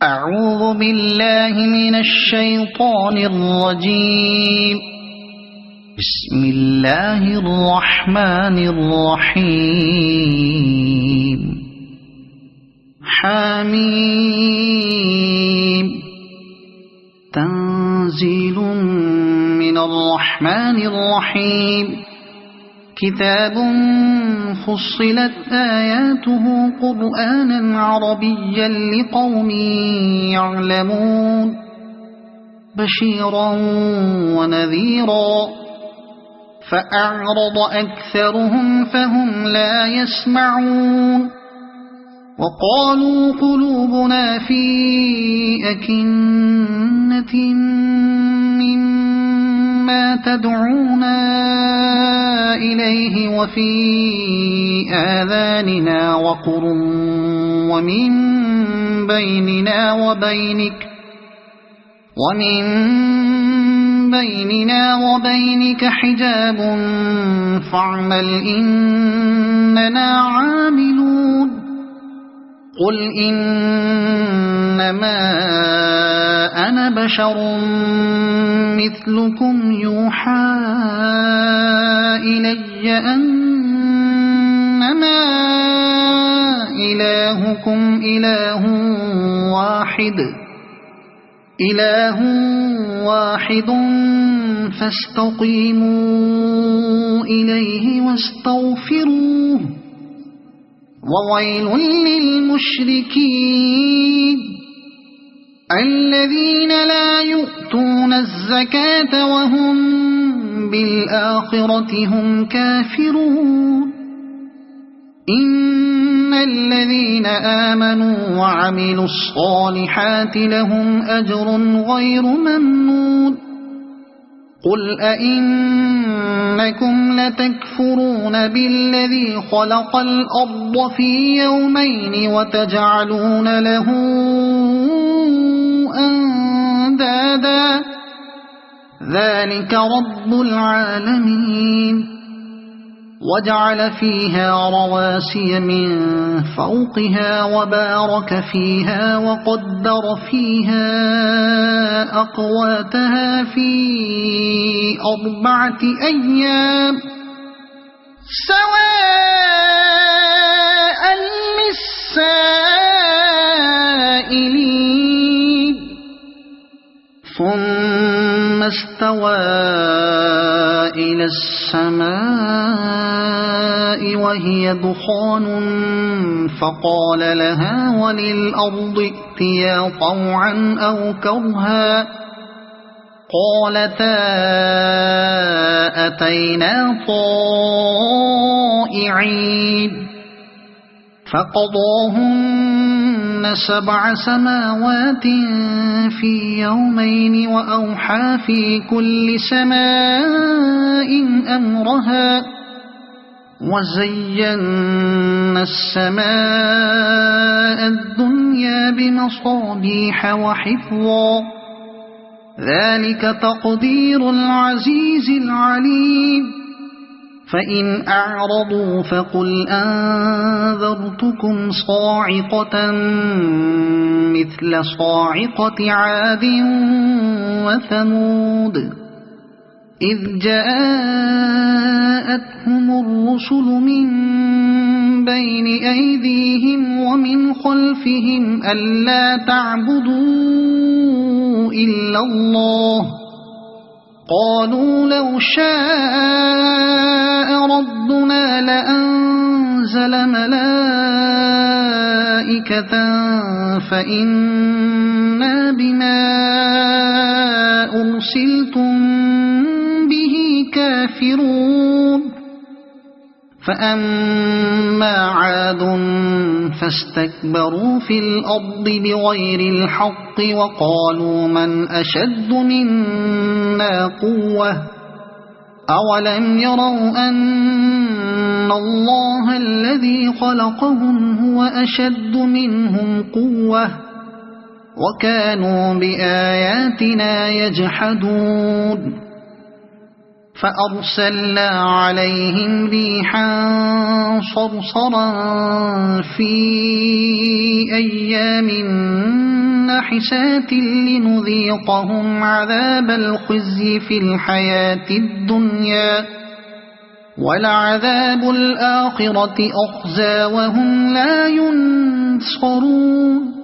أعوذ بالله من الشيطان الرجيم. بسم الله الرحمن الرحيم. حميم. تنزيل من الرحمن الرحيم. كتاب فصلت آياته قرآنا عربيا لقوم يعلمون بشيرا ونذيرا فأعرض أكثرهم فهم لا يسمعون وقالوا قلوبنا في أكنة مما تدعونا إليه وفي آذاننا وقر ومن بيننا وبينك حجاب فاعمل إننا عاملون. قل إنما أنا بشر مثلكم يوحى إلي أنما إلهكم إله واحد فاستقيموا إليه واستغفروه وويل للمشركين الذين لا يؤتون الزكاة وهم بالآخرة هم كافرون. إن الذين آمنوا وعملوا الصالحات لهم أجر غير ممنون. قل أئنكم لتكفرون بالذي خلق الأرض في يومين وتجعلون له أندادا ذلك رب العالمين. وجعل فيها رواسي من فوقها وبارك فيها وقدر فيها أقواتها في 4 أيام سواء للسائلين. ثم استوى إلى السماء وهي دخان فقال لها وللأرض ائتيا طوعا أو كرها قالتا أتينا طائعين. فقضاهن 7 سماوات في يومين وأوحى في كل سماء أمرها وزينا السماء الدنيا بمصابيح وحفظا ذلك تقدير العزيز العليم. فإن أعرضوا فقل أنذرتكم صاعقة مثل صاعقة عاد وثمود إذ جاءتهم الرسل من بين أيديهم ومن خلفهم ألا تعبدوا إلا الله قالوا لو شاء ربنا لأنزل ملائكة فإنا بما أرسلتم به كافرون. فأما عاد فاستكبروا في الأرض بغير الحق وقالوا من أشد منا قوة أولم يروا أن الله الذي خلقهم هو أشد منهم قوة وكانوا بآياتنا يجحدون. فأرسلنا عليهم ريحا صرصرا في أيام فاحشات لنذيقهم عذاب الخزي في الحياة الدنيا ولعذاب الآخرة أخزى وهم لا ينصرون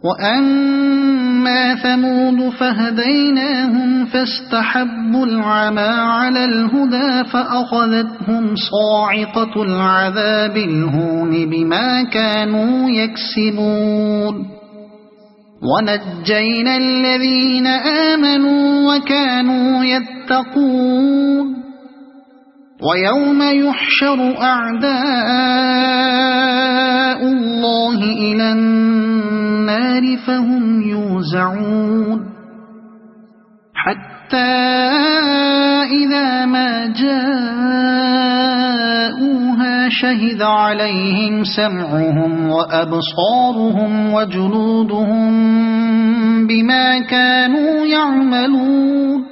وأما ثمود فهديناهم فاستحبوا العمى على الهدى فأخذتهم صاعقة العذاب الهون بما كانوا يكسبون ونجينا الذين آمنوا وكانوا يتقون ويوم يحشر أعداء الله إلى النار فهم يوزعون حتى إذا ما جاءوها شهد عليهم سمعهم وأبصارهم وجلودهم بما كانوا يعملون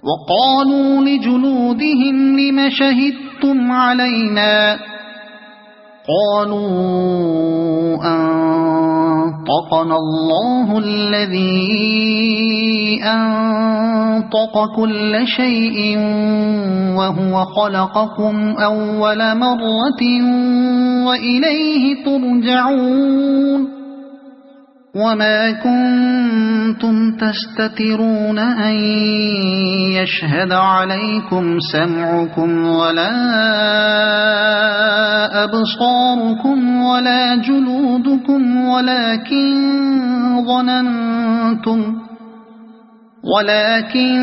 وقالوا لجلودهم لم شهدتم علينا قالوا أنطقنا الله الذي أنطق كل شيء وهو خلقكم أول مرة وإليه ترجعون وما كنتم تستترون أن يشهد عليكم سمعكم ولا أبصاركم ولا جلودكم ولكن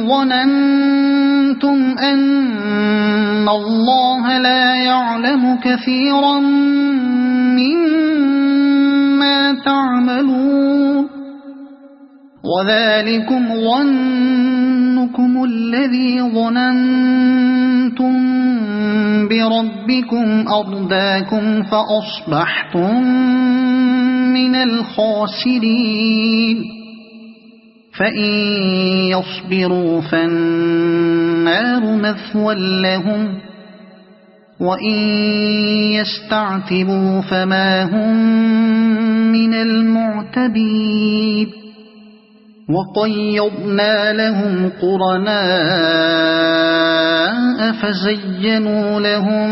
ظننتم أن الله لا يعلم كثيرا مما تعملون وذلكم ظنكم الذي ظننتم بربكم أرداكم فأصبحتم من الخاسرين فإن يصبروا فالنار مثوى لهم وإن يستعتبوا فما هم من المعتبين وقيضنا لهم قرناء فزينوا لهم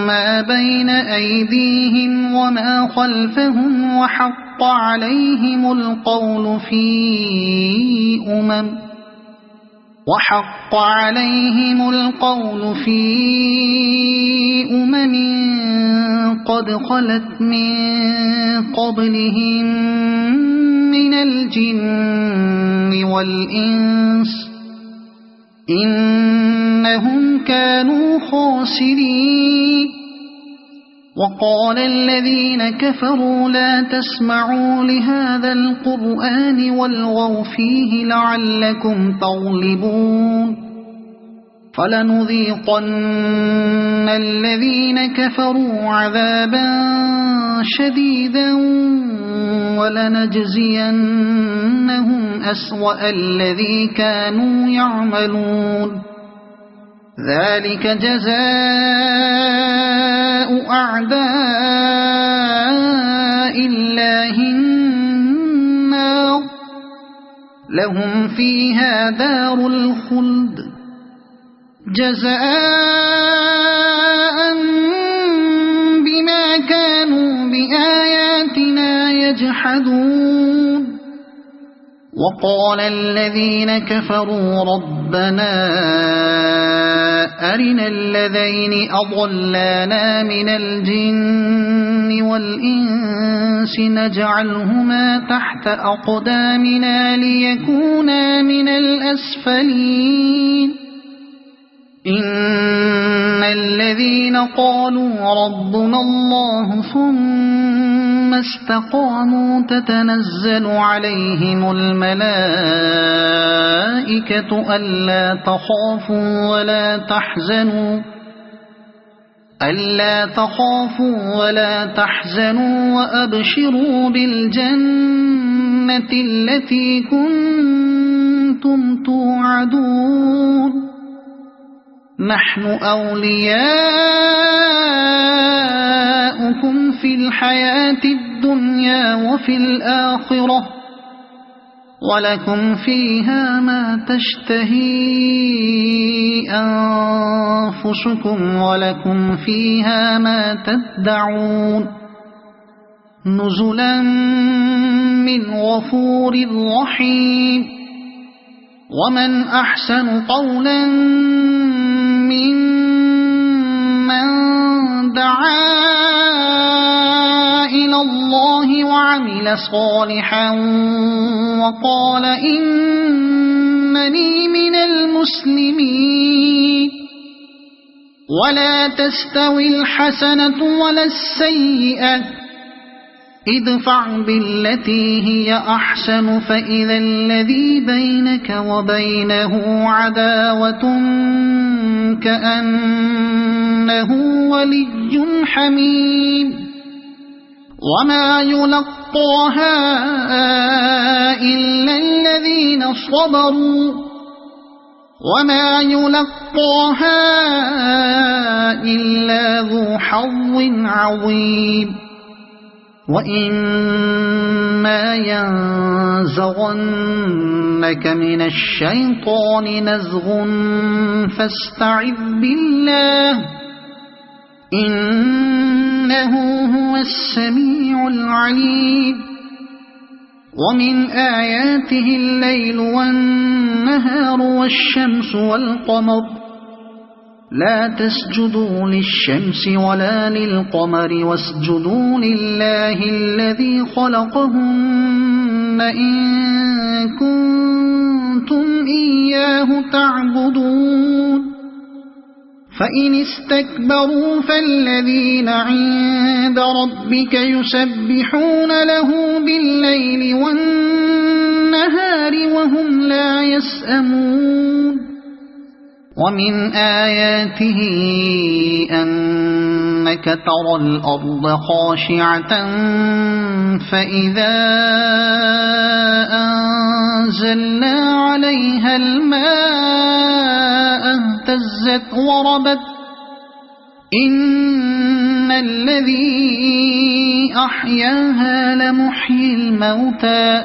ما بين أيديهم وما خلفهم وحق عليهم القول في أمم قد خلت من قبلهم من الجن والإنس إنهم كانوا خاسرين وقال الذين كفروا لا تسمعوا لهذا القرآن والغوا فيه لعلكم تغلبون فلنذيقن الذين كفروا عذابا شديدا ولنجزينهم أسوأ الذي كانوا يعملون ذلك جزاء أعداء الله النار لهم فيها دار الخلد جزاء بما كانوا بآياتنا يجحدون وقال الذين كفروا ربنا أرنا الذين أضلانا من الجن والإنس نجعلهما تحت أقدامنا ليكونا من الأسفلين إن الذين قالوا ربنا الله ثم استقاموا تتنزل عليهم الملائكة ألا تخافوا ولا تحزنوا وأبشروا بالجنة التي كنتم توعدون نحن أولياؤكم في الحياة الدنيا الدنيا وفي الآخرة ولكم فيها ما تشتهي أنفسكم ولكم فيها ما تدعون نزلا من غفور رحيم ومن أحسن قولا ممن دعا إلى الله وعمل صالحا وقال إنني من المسلمين ولا تستوي الحسنة ولا السيئة ادفع بالتي هي أحسن فإذا الذي بينك وبينه عداوة كأنه ولي حميم وما يلقاها إلا الذين صبروا وما يلقاها إلا ذو حظ عظيم وإما ينزغنك من الشيطان نزغ فاستعذ بالله إنه هو السميع العليم ومن آياته الليل والنهار والشمس والقمر لا تسجدوا للشمس ولا للقمر واسجدوا لله الذي خلقهن إن كنتم إياه تعبدون فإن استكبروا فالذين عند ربك يسبحون له بالليل والنهار وهم لا يسأمون ومن آياته أنك ترى الأرض خاشعة فإذا أنزلنا عليها الماء اهتزت وربت إن الذي أحياها لمحيي الموتى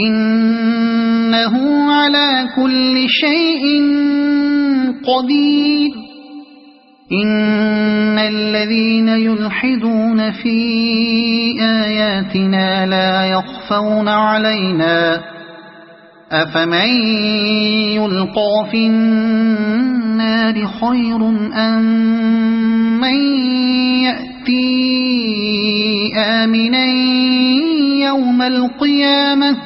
إنه على كل شيء قدير إن الذين يلحدون في آياتنا لا يخفون علينا أفمن يلقى في النار خير أم من يأتي آمنا يوم القيامة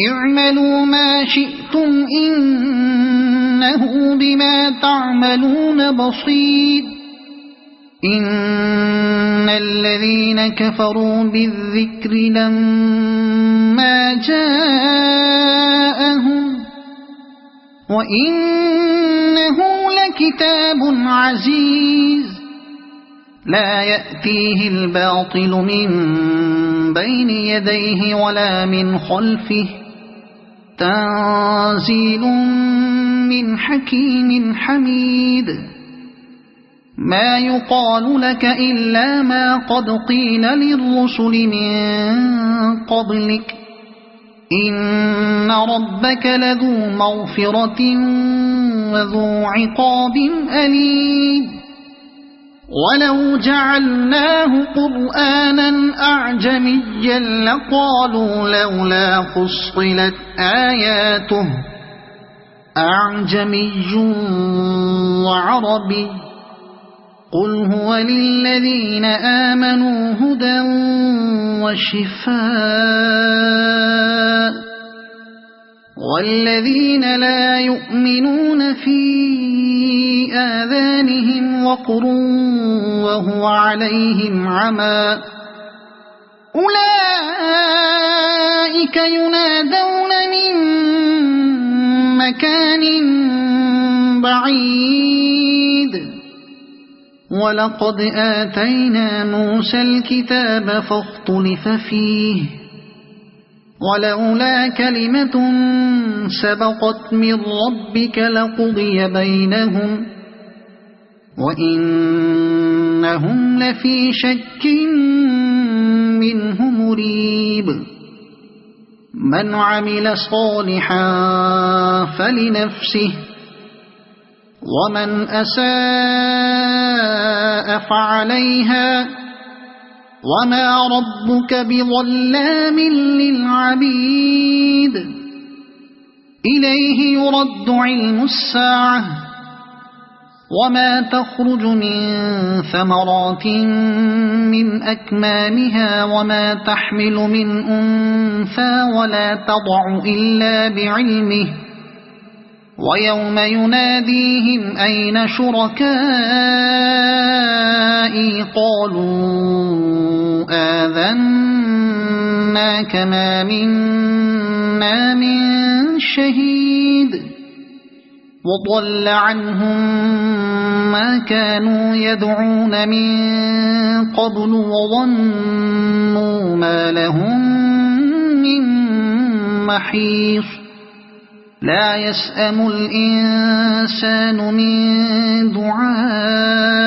اعملوا ما شئتم إنه بما تعملون بصير إن الذين كفروا بالذكر لما جاءهم وإنه لكتاب عزيز لا يأتيه الباطل من بين يديه ولا من خلفه تنزيل من حكيم حميد ما يقال لك إلا ما قد قيل للرسل من قبلك إن ربك لذو مغفرة وذو عقاب أليم ولو جعلناه قرآنا أعجميا لقالوا لولا فصلت آياته أعجمي وعربي قل هو للذين آمنوا هدى وشفاء والذين لا يؤمنون في آذانهم وقر وهو عليهم عمى أولئك ينادون من مكان بعيد ولقد آتينا موسى الكتاب فاختلف فيه ولولا كلمة سبقت من ربك لقضي بينهم وإنهم لفي شك من عمل صالحا فلنفسه ومن أساء فعليها وما ربك بظلام للعبيد إليه يرد علم الساعة وما تخرج من ثمرات من أكمامها وما تحمل من أنثى ولا تضع إلا بعلمه ويوم يناديهم أين شركائي قالوا آذناك ما منا من شهيد وضل عنهم ما كانوا يدعون من قبل وظنوا ما لهم من محيص لا يسأم الإنسان من دعاء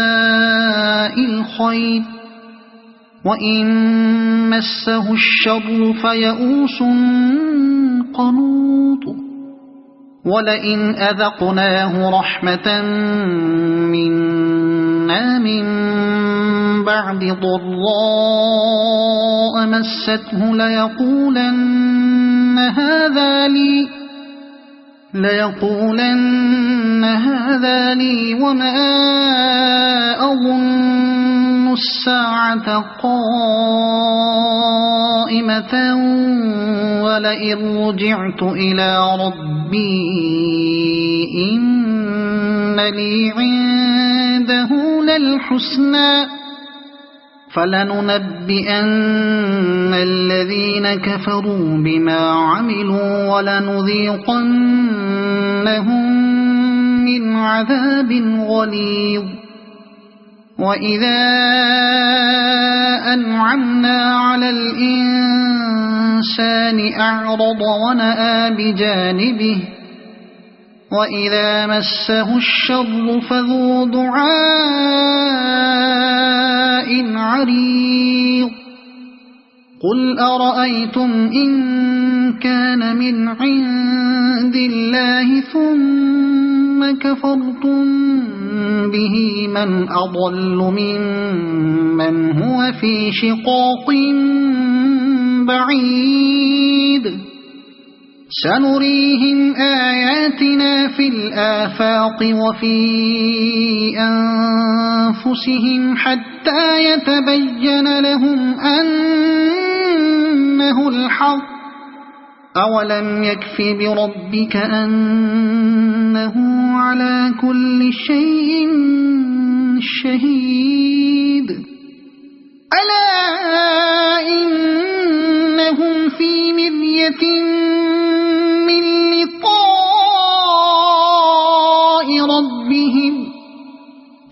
الخير وإن مسه الشر فيئوس قنوط ولئن أذقناه رحمة منا من بعد ضراء مسته ليقولن هذا لي وما أظن الساعة قائمة ولئن رجعت إلى ربي إن لي عنده للحسنى فلننبئن الذين كفروا بما عملوا ولنذيقنهم من عذاب غليظ وإذا أنعمنا على الإنسان أعرض ونأى بجانبه وإذا مسه الشر فذو دعاء عريض قل أرأيتم إن كان من عند الله ثم كفرتم به من أضل ممن هو في شقاق بعيد سنريهم آياتنا في الآفاق وفي أنفسهم حتى يتبين لهم أنه الحق أولم يكف بربك أنه على كل شيء شهيد ألا إنهم في مرية من لقاء ربهم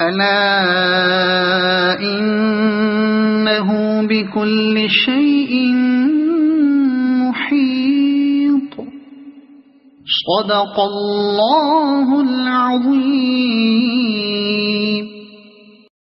ألا إنه بكل شيء محيط صدق الله العظيم.